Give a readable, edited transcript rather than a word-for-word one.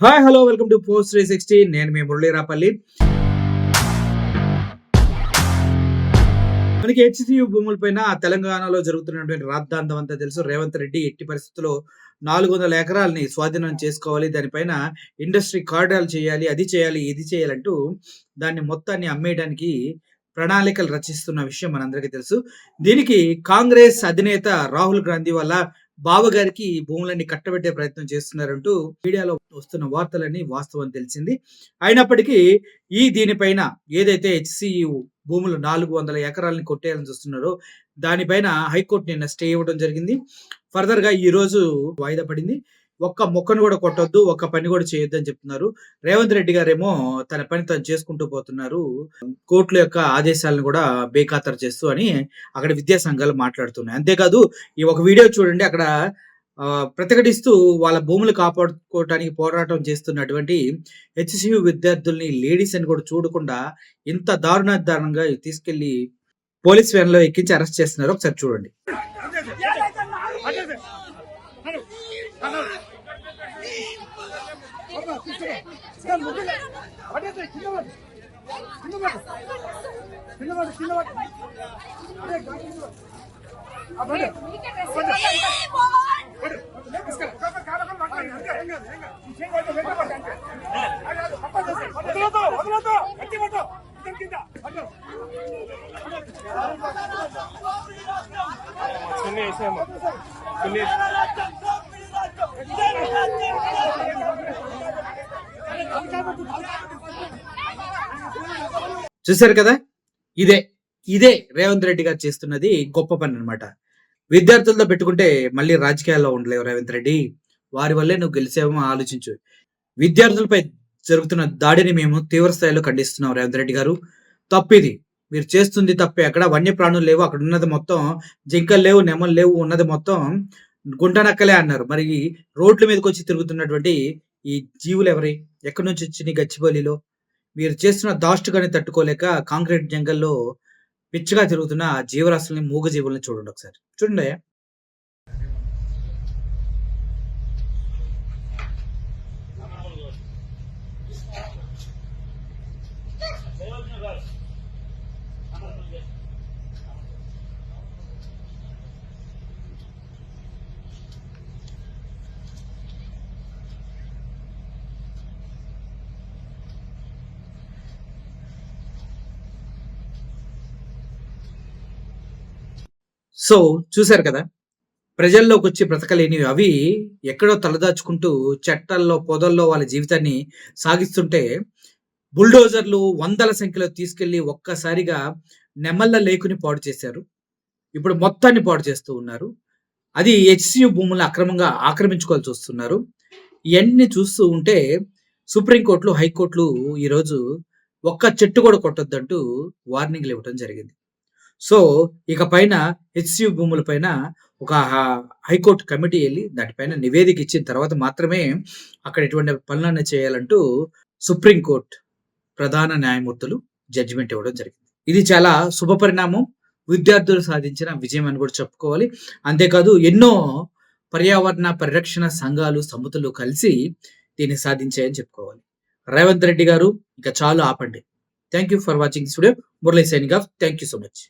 Hi hello welcome to post 360. నేను మీ మురళీరాపల్లి. మనకి HCU భూములపైన తెలంగాణలో జరుగుతున్నటువంటి రాద్ధాంతం అంతా తెలుసు. రేవంత్ రెడ్డి ఎట్టి పరిస్థితుల్లో 400 ఎకరాలని స్వాధీనం చేసుకోవాలి, దానిపైన ఇండస్ట్రీ కారిడార్లు చేయాలి, అది చేయాలి, ఇది చేయాలంటూ దాన్ని మొత్తాన్ని అమ్మేయడానికి ప్రణాళికలు రచిస్తున్న విషయం మనందరికీ తెలుసు. దీనికి కాంగ్రెస్ అధినేత రాహుల్ గాంధీ వల్ల బావగారికి భూములన్నీ కట్టబెట్టే ప్రయత్నం చేస్తున్నారంటూ మీడియాలో వస్తున్న వార్తలన్నీ వాస్తవం తెలిసింది. అయినప్పటికీ దీనిపైన ఏదైతే హెచ్సియు భూములు 400 ఎకరాలని కొట్టేయాలని చూస్తున్నారో దానిపైన హైకోర్టు నిన్న స్టే ఇవ్వడం జరిగింది. ఫర్దర్ గా ఈ రోజు వాయిదా పడింది. ఒక్క మొక్కను కూడా కొట్టొద్దు, ఒక్క పని కూడా చేయొద్దు అని చెప్తున్నారు. రేవంత్ రెడ్డి గారేమో తన పని తను చేసుకుంటూ పోతున్నారు, కోర్టుల యొక్క ఆదేశాలను కూడా బేఖాతరు చేస్తూ అని అక్కడ విద్యా సంఘాలు మాట్లాడుతున్నాయి. అంతేకాదు ఈ ఒక వీడియో చూడండి, అక్కడ ప్రతిఘటిస్తూ వాళ్ళ భూములు కాపాడుకోవటానికి పోరాటం చేస్తున్నటువంటి హెచ్సియు విద్యార్థుల్ని, లేడీస్ అని కూడా చూడకుండా ఇంత దారుణంగా తీసుకెళ్లి పోలీస్ వ్యాన్ లో ఎక్కించి అరెస్ట్ చేస్తున్నారు. ఒకసారి చూడండి. చూశారు కదా, ఇదే రేవంత్ రెడ్డి గారు చేస్తున్నది గొప్ప పని అనమాట. విద్యార్థులతో పెట్టుకుంటే మళ్ళీ రాజకీయాల్లో ఉండలేవు రేవంత్ రెడ్డి. వారి వల్లే నువ్వు గెలిచావేమో ఆలోచించు. విద్యార్థులపై జరుగుతున్న దాడిని మేము తీవ్ర స్థాయిలో ఖండిస్తున్నాం రేవంత్ రెడ్డి గారు. తప్పిది, మీరు చేస్తుంది తప్పే. అక్కడ వన్యప్రాణులు లేవు, అక్కడ ఉన్నది మొత్తం జింకలు లేవు, నెమలు లేవు, ఉన్నది మొత్తం గుంటనక్కలే అన్నారు. మరి రోడ్ల మీదకి వచ్చి తిరుగుతున్నటువంటి ఈ జీవులు ఎవరి, ఎక్కడి నుంచి వచ్చి గచ్చిబౌలిలో? మీరు చేస్తున్న దాష్టుగాని తట్టుకోలేక కాంక్రీట్ జంగల్లో పిచ్చిగా తిరుగుతున్న జీవరాశుల్ని, మూగ జీవుల్ని చూడండి ఒకసారి. చూడండి. సో చూశారు కదా, ప్రజల్లోకి వచ్చి బ్రతకలేనివి అవి ఎక్కడో తలదాచుకుంటూ చెట్టల్లో, పొదల్లో వాళ్ళ జీవితాన్ని సాగిస్తుంటే బుల్డోజర్లు వందల సంఖ్యలో తీసుకెళ్లి ఒక్కసారిగా నెమళ్ళ లేకుని పాడు చేశారు. ఇప్పుడు మొత్తాన్ని పాడు చేస్తూ ఉన్నారు. అది హెచ్సియు భూములను అక్రమంగా ఆక్రమించుకోవాల్సి వస్తున్నారు. ఇవన్నీ చూస్తూ ఉంటే సుప్రీంకోర్టులు, హైకోర్టులు ఈరోజు ఒక్క చెట్టు కూడా కొట్టొద్దంటూ వార్నింగ్లు ఇవ్వడం జరిగింది. సో ఇక పైన హెచ్సియు భూముల పైన ఒక హైకోర్టు కమిటీ వెళ్ళి దానిపైన నివేదిక ఇచ్చిన తర్వాత మాత్రమే అక్కడ ఎటువంటి పనులన్నీ చేయాలంటూ సుప్రీంకోర్టు ప్రధాన న్యాయమూర్తులు జడ్జిమెంట్ ఇవ్వడం జరిగింది. ఇది చాలా శుభ పరిణామం, విద్యార్థులు సాధించిన విజయం అని కూడా చెప్పుకోవాలి. అంతేకాదు ఎన్నో పర్యావరణ పరిరక్షణ సంఘాలు, సమితులు కలిసి దీన్ని సాధించాయని చెప్పుకోవాలి. రేవంత్ రెడ్డి గారు ఇక చాలు ఆపండి. Thank you for watching this video. Murali signing off. Thank you so much.